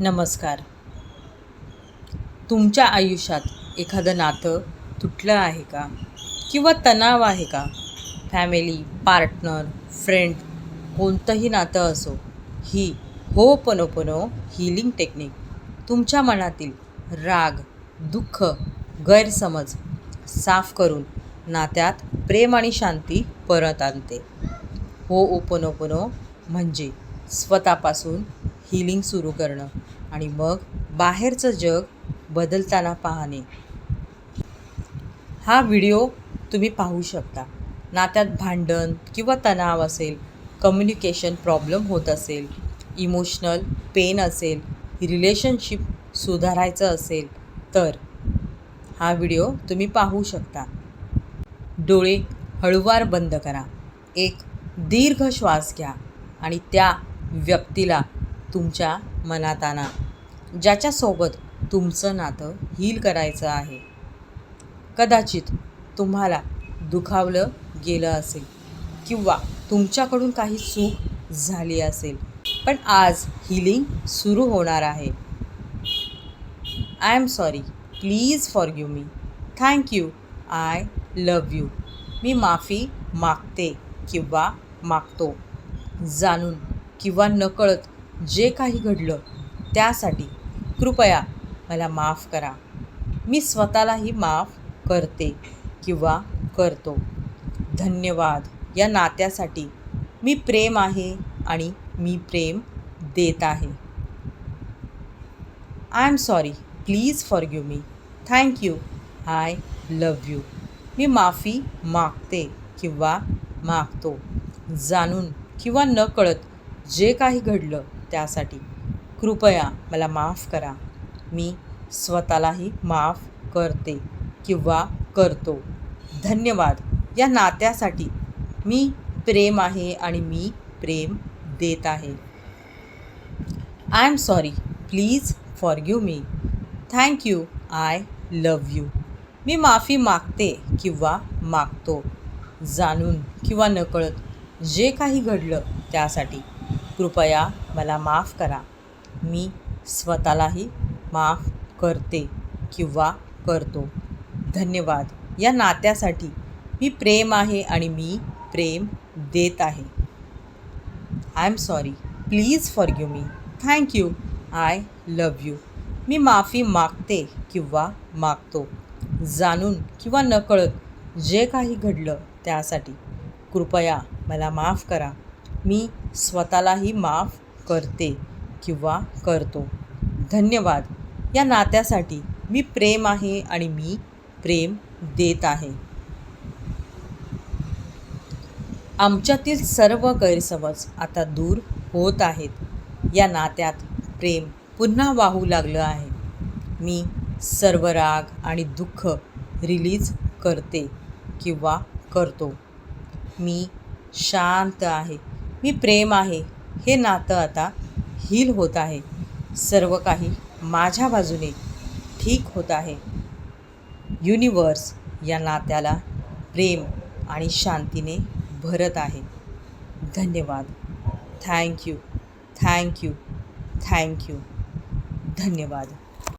नमस्कार. तुमच्या आयुष्यात एखादं नातं तुटलं आहे का? किंवा तणाव आहे का? फॅमिली, पार्टनर, फ्रेंड, कोणतंही नातं असो, ही हो'ओपोनोपोनो हीलिंग टेक्निक तुमच्या मनातील राग, दुःख, गैरसमज साफ करून नात्यात प्रेम आणि शांती परत आणते. हो'ओपोनोपोनो म्हणजे स्वतःपासून हीलिंग सुरू करणं आणि मग बाहेरचं जग बदलताना पाहणे. हा व्हिडिओ तुम्ही पाहू शकता. नात्यात भांडण किंवा तणाव असेल, कम्युनिकेशन प्रॉब्लेम होत असेल, इमोशनल पेन असेल, रिलेशनशिप सुधारायचं असेल तर हा व्हिडिओ तुम्ही पाहू शकता. डोळे हळूवार बंद करा. एक दीर्घ श्वास घ्या आणि त्या व्यक्तीला तुमच्या मनात आणा, ज्याच्यासोबत तुमचं नातं हील करायचं आहे. कदाचित तुम्हाला दुखावलं गेलं असेल किंवा तुमच्याकडून काही चूक झाली असेल, पण आज हीलिंग सुरू होणार आहे. I am sorry, please forgive me, thank you, I love you. मी माफी मागते किंवा मागतो. जाणून किंवा नकळत जे काही घडलं त्यासाठी कृपया मला माफ करा. मी स्वतःलाही माफ करते किंवा करतो. धन्यवाद या नात्यासाठी. मी प्रेम आहे आणि मी प्रेम देत आहे. I am sorry, please forgive me, thank you, I love you. मी माफी मागते किंवा मागतो. जाणून किंवा नकळत जे काही घडलं त्यासाठी कृपया मला माफ करा. मी स्वतःलाही माफ करते किंवा करतो. धन्यवाद या नात्यासाठी. मी प्रेम आहे आणि मी प्रेम देत आहे. I am sorry, please forgive me, thank you, I love you. मी माफी मागते किंवा मागतो. जाणून किंवा नकळत जे काही घडलं त्यासाठी कृपया मला माफ करा. मी स्वतःलाही माफ करते किंवा करतो. धन्यवाद या नात्यासाठी. मी प्रेम आहे आणि मी प्रेम देत आहे. I am sorry, please forgive me, thank you, I love you. मी माफी मागते किंवा मागतो. जाणून किंवा नकळत जे काही घडलं त्यासाठी कृपया मला माफ करा. मी स्वतःलाही माफ करते किंवा करतो. धन्यवाद या नात्यासाठी. मी प्रेम आहे आणि मी प्रेम देत आहे. आमच्यातील सर्व गैरसमज आता दूर होत आहेत. या नात्यात प्रेम पुन्हा वाहू लागलं आहे. मी सर्व राग आणि दुःख रिलीज करते किंवा करतो. मी शांत आहे. मी प्रेम आहे. हे नातं आता हील होत आहे. सर्व काही माझ्या बाजूने ठीक होत आहे. युनिवर्स या नात्याला प्रेम आणि शांतीने भरत आहे. धन्यवाद. Thank you, thank you, thank you. धन्यवाद.